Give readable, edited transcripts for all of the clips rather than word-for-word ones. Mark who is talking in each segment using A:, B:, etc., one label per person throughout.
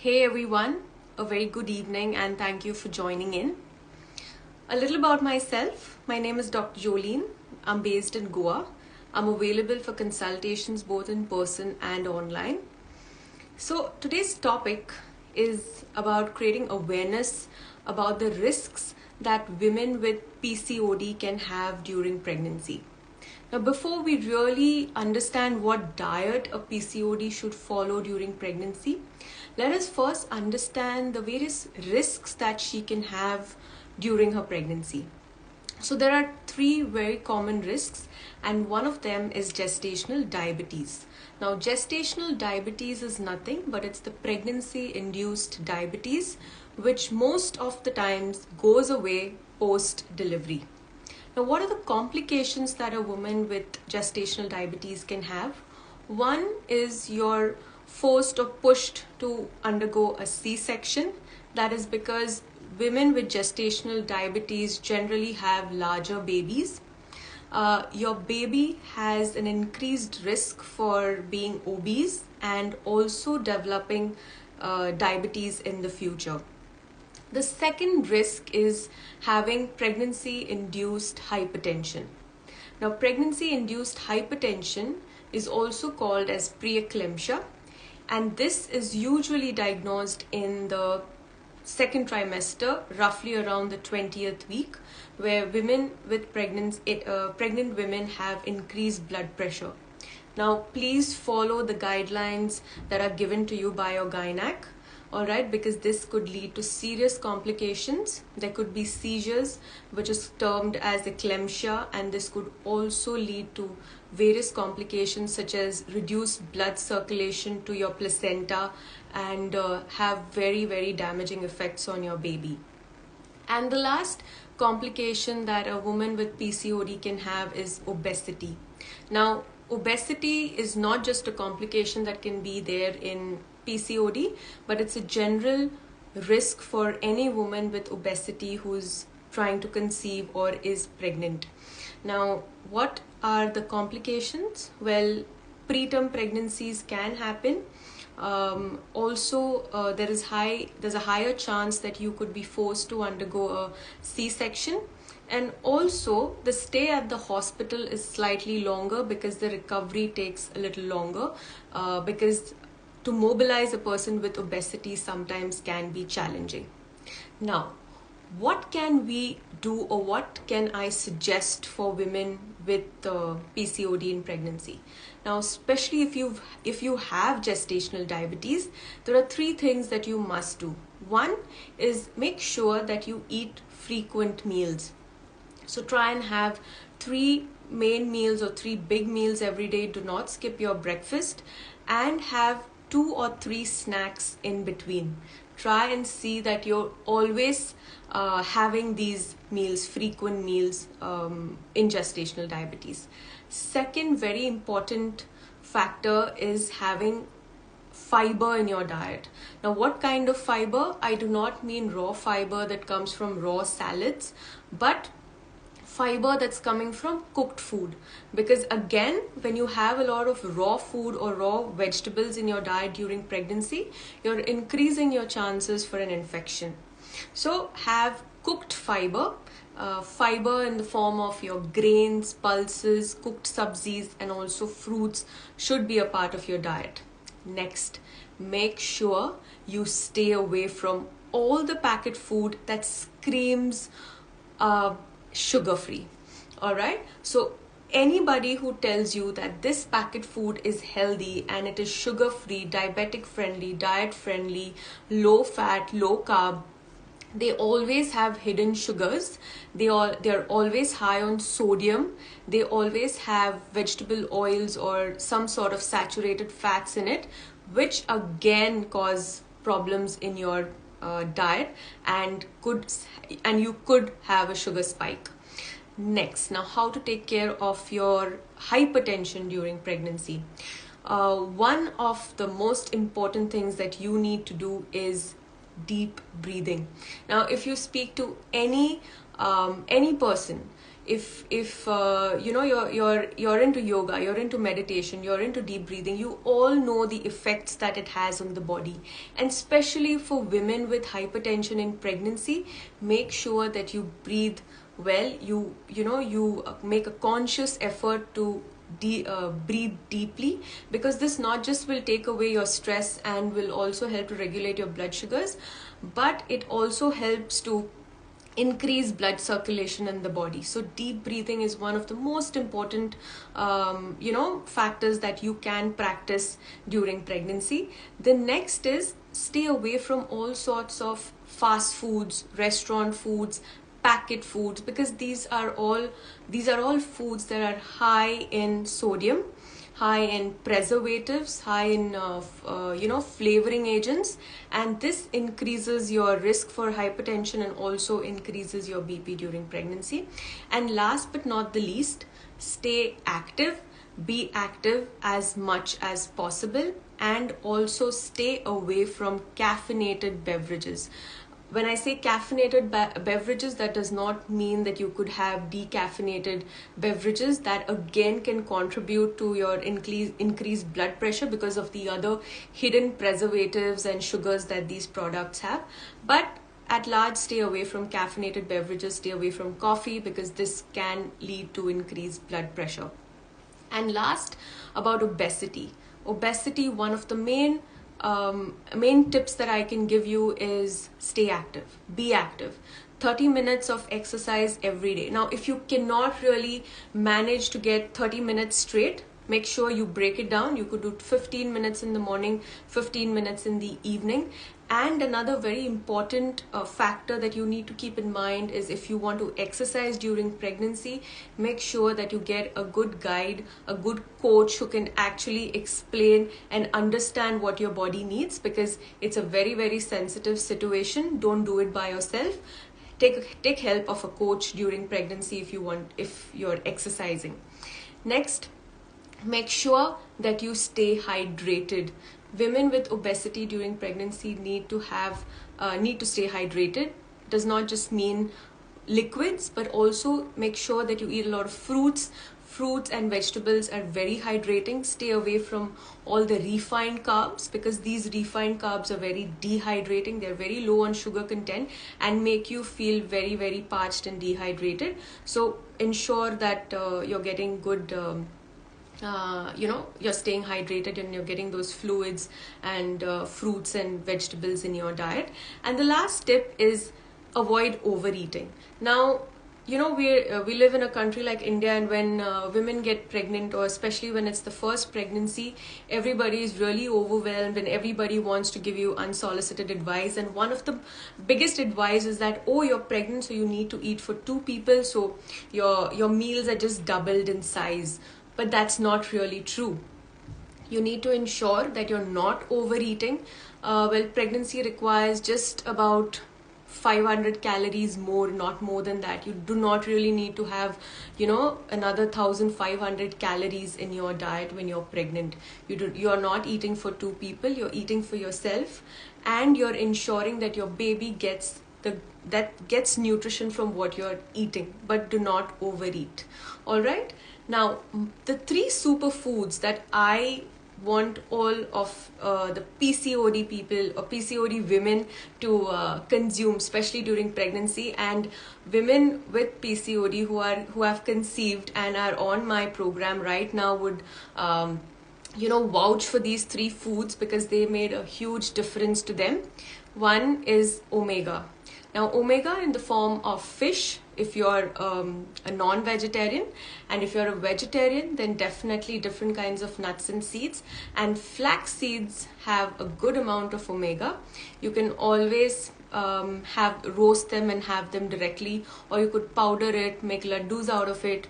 A: Hey everyone, a very good evening and thank you for joining in. A little about myself. My name is Dr. Jolene. I'm based in Goa. I'm available for consultations both in person and online. So today's topic is about creating awareness about the risks that women with PCOD can have during pregnancy. Now, before we really understand what diet a PCOD should follow during pregnancy, let us first understand the various risks that she can have during her pregnancy. So, there are three very common risks, and one of them is gestational diabetes. Now, gestational diabetes is nothing but it's the pregnancy induced diabetes, which most of the times goes away post delivery. Now, what are the complications that a woman with gestational diabetes can have? One is you're forced or pushed to undergo a C-section. That is because women with gestational diabetes generally have larger babies. Your baby has an increased risk for being obese and also developing diabetes in the future. The second risk is having pregnancy-induced hypertension. Now, pregnancy-induced hypertension is also called as preeclampsia, and this is usually diagnosed in the second trimester, roughly around the 20th week, where women with pregnant women have increased blood pressure. Now, please follow the guidelines that are given to you by your gynac. Alright, because this could lead to serious complications. There could be seizures, which is termed as eclampsia, and this could also lead to various complications such as reduced blood circulation to your placenta and have very, very damaging effects on your baby. And the last complication that a woman with PCOD can have is obesity. Now, obesity is not just a complication that can be there in PCOD, but it's a general risk for any woman with obesity who's trying to conceive or is pregnant. Now, what are the complications? Well, preterm pregnancies can happen. There's a higher chance that you could be forced to undergo a C-section. And also, the stay at the hospital is slightly longer because the recovery takes a little longer because to mobilize a person with obesity sometimes can be challenging. Now, what can we do or what can I suggest for women with PCOD in pregnancy? Now, especially if you have gestational diabetes, there are three things that you must do. One is make sure that you eat frequent meals. So try and have 3 main meals or 3 big meals every day. Do not skip your breakfast and have 2 or 3 snacks in between. Try and see that you're always having these meals, frequent meals in gestational diabetes. Second very important factor is having fiber in your diet. Now, what kind of fiber? I do not mean raw fiber that comes from raw salads, but fiber that's coming from cooked food, because again, when you have a lot of raw food or raw vegetables in your diet during pregnancy, you're increasing your chances for an infection. So have cooked fiber, fiber in the form of your grains, pulses, cooked sabzis, and also fruits should be a part of your diet. Next, make sure you stay away from all the packet food that screams sugar free. All right, so anybody who tells you that this packet food is healthy and it is sugar free, diabetic friendly, diet friendly, low fat, low carb, they always have hidden sugars. They're always high on sodium. They always have vegetable oils or some sort of saturated fats in it, which again cause problems in your diet and you could have a sugar spike. Next, now how to take care of your hypertension during pregnancy. One of the most important things that you need to do is deep breathing. Now, if you speak to any person, if you're into yoga, you're into meditation, you're into deep breathing, you all know the effects that it has on the body. And especially for women with hypertension in pregnancy, make sure that you breathe well. You make a conscious effort to breathe deeply, because this not just will take away your stress and will also help to regulate your blood sugars, but it also helps to increase blood circulation in the body. So deep breathing is one of the most important factors that you can practice during pregnancy. The next is stay away from all sorts of fast foods, restaurant foods, packet foods, because these are all foods that are high in sodium, high in preservatives, high in flavoring agents, and this increases your risk for hypertension and also increases your BP during pregnancy. And last but not the least, stay active. Be active as much as possible, and also stay away from caffeinated beverages. When I say caffeinated beverages, that does not mean that you could have decaffeinated beverages. That again can contribute to your increased blood pressure because of the other hidden preservatives and sugars that these products have. But at large, stay away from caffeinated beverages, stay away from coffee, because this can lead to increased blood pressure. And last, about obesity. Obesity, one of the main tips that I can give you is stay active, be active. 30 minutes of exercise every day. Now, if you cannot really manage to get 30 minutes straight, make sure you break it down. You could do 15 minutes in the morning, 15 minutes in the evening. And another very important factor that you need to keep in mind is, if you want to exercise during pregnancy, make sure that you get a good guide, a good coach who can actually explain and understand what your body needs, because it's a very, very sensitive situation. Don't do it by yourself. Take help of a coach during pregnancy if you're exercising. Next, make sure that you stay hydrated. Women with obesity during pregnancy need to stay hydrated. Does not just mean liquids, but also make sure that you eat a lot of fruits. Fruits and vegetables are very hydrating. Stay away from all the refined carbs, because these refined carbs are very dehydrating. They're very low on sugar content and make you feel very, very parched and dehydrated. So ensure that you're getting good you're staying hydrated and you're getting those fluids and fruits and vegetables in your diet. And the last tip is avoid overeating. Now, we live in a country like India, and when women get pregnant, or especially when it's the first pregnancy, everybody is really overwhelmed and everybody wants to give you unsolicited advice. And one of the biggest advice is that, oh, you're pregnant, so you need to eat for 2 people, so your meals are just doubled in size. But that's not really true. You need to ensure that you're not overeating. Pregnancy requires just about 500 calories more, not more than that. You do not really need to have, another 1,500 calories in your diet when you're pregnant. You're not eating for 2 people, you're eating for yourself, and you're ensuring that your baby gets nutrition from what you're eating, but do not overeat. All right. Now, the 3 superfoods that I want all of the PCOD people or PCOD women to consume, especially during pregnancy, and women with PCOD who have conceived and are on my program right now would vouch for these 3 foods, because they made a huge difference to them. One is omega. Now, omega in the form of fish, if you're a non-vegetarian, and if you're a vegetarian, then definitely different kinds of nuts and seeds. And flax seeds have a good amount of omega. You can always roast them and have them directly, or you could powder it, make laddus out of it.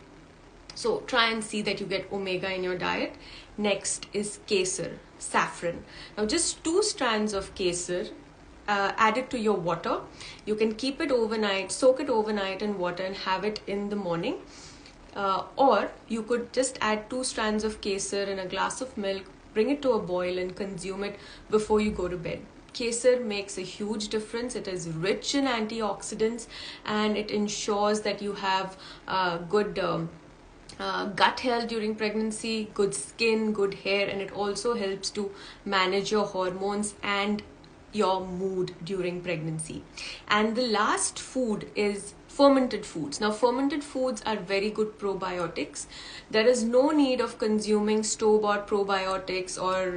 A: So try and see that you get omega in your diet. Next is kesar, saffron. Now, just 2 strands of kesar, add it to your water. You can keep it overnight, soak it overnight in water and have it in the morning. Or you could just add 2 strands of kesar in a glass of milk, bring it to a boil and consume it before you go to bed. Kesar makes a huge difference. It is rich in antioxidants and it ensures that you have good gut health during pregnancy, good skin, good hair, and it also helps to manage your hormones and your mood during pregnancy. And the last food is fermented foods. Now, fermented foods are very good probiotics. There is no need of consuming store-bought probiotics or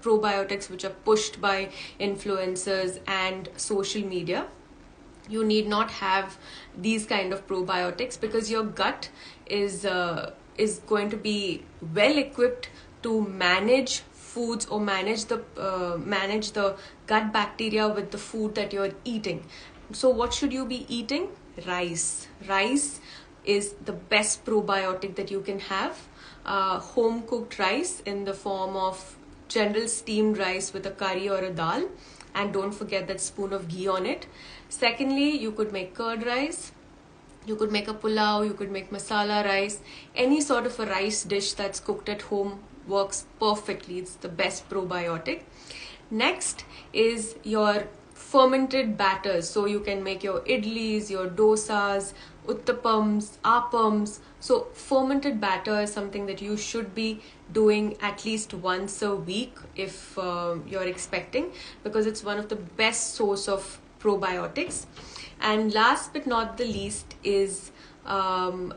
A: probiotics which are pushed by influencers and social media. You need not have these kind of probiotics because your gut is going to be well equipped to manage foods or manage the gut bacteria with the food that you're eating. So what should you be eating? Rice. Rice is the best probiotic that you can have. Home cooked rice in the form of general steamed rice with a curry or a dal, and don't forget that spoon of ghee on it. Secondly, you could make curd rice, you could make a pulao, you could make masala rice. Any sort of a rice dish that's cooked at home works perfectly. It's the best probiotic. Next is your fermented batters. So you can make your idlis, your dosas, uttapams, appams. So fermented batter is something that you should be doing at least once a week if you're expecting, because it's one of the best source of probiotics. And last but not the least is one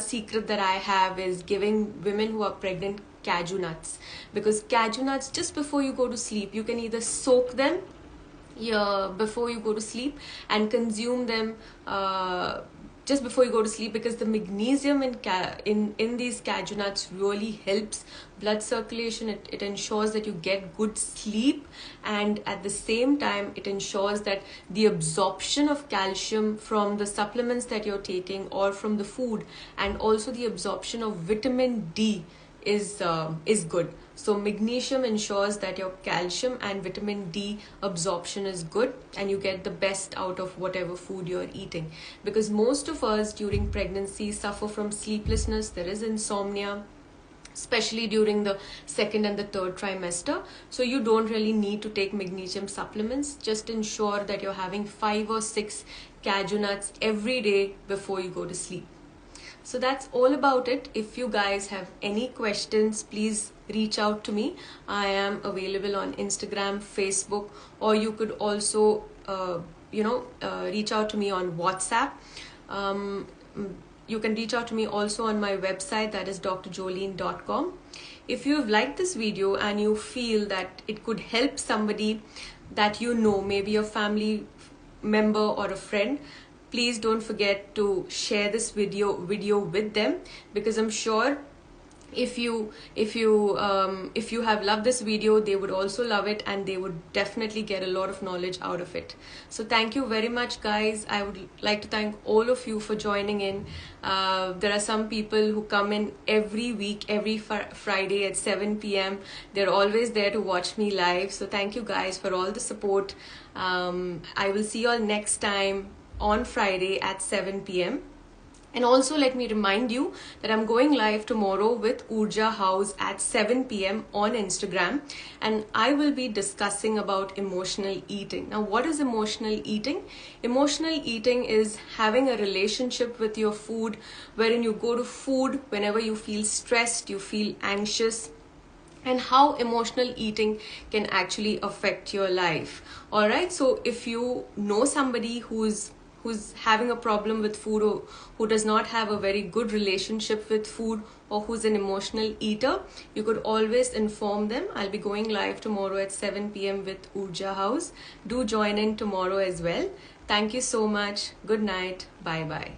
A: secret that I have is giving women who are pregnant cashew nuts, because cashew nuts, just before you go to sleep, you can either soak them before you go to sleep and consume them just before you go to sleep, because the magnesium in these cashew nuts really helps blood circulation. It ensures that you get good sleep, and at the same time it ensures that the absorption of calcium from the supplements that you're taking or from the food, and also the absorption of vitamin D is good. So magnesium ensures that your calcium and vitamin D absorption is good and you get the best out of whatever food you're eating, because most of us during pregnancy suffer from sleeplessness. There is insomnia, especially during the second and the third trimester. So you don't really need to take magnesium supplements. Just ensure that you're having 5 or 6 cashew nuts every day before you go to sleep. So that's all about it. If you guys have any questions, please reach out to me. I am available on Instagram, Facebook, or you could also reach out to me on WhatsApp. You can reach out to me also on my website, that is drjolene.com. If you have liked this video and you feel that it could help somebody that you know, maybe a family member or a friend, please don't forget to share this video with them, because I'm sure if you have loved this video, they would also love it and they would definitely get a lot of knowledge out of it. So thank you very much, guys. I would like to thank all of you for joining in. There are some people who come in every week, every Friday at 7 p.m. They're always there to watch me live. So thank you guys for all the support. I will see you all next time on Friday at 7 p.m. And also let me remind you that I'm going live tomorrow with Urja House at 7 p.m. on Instagram, and I will be discussing about emotional eating. Now, what is emotional eating? Emotional eating is having a relationship with your food wherein you go to food whenever you feel stressed, you feel anxious, and how emotional eating can actually affect your life. All right, so if you know somebody who's having a problem with food, or who does not have a very good relationship with food, or who's an emotional eater, you could always inform them. I'll be going live tomorrow at 7 p.m. with Urja House. Do join in tomorrow as well. Thank you so much. Good night. Bye bye.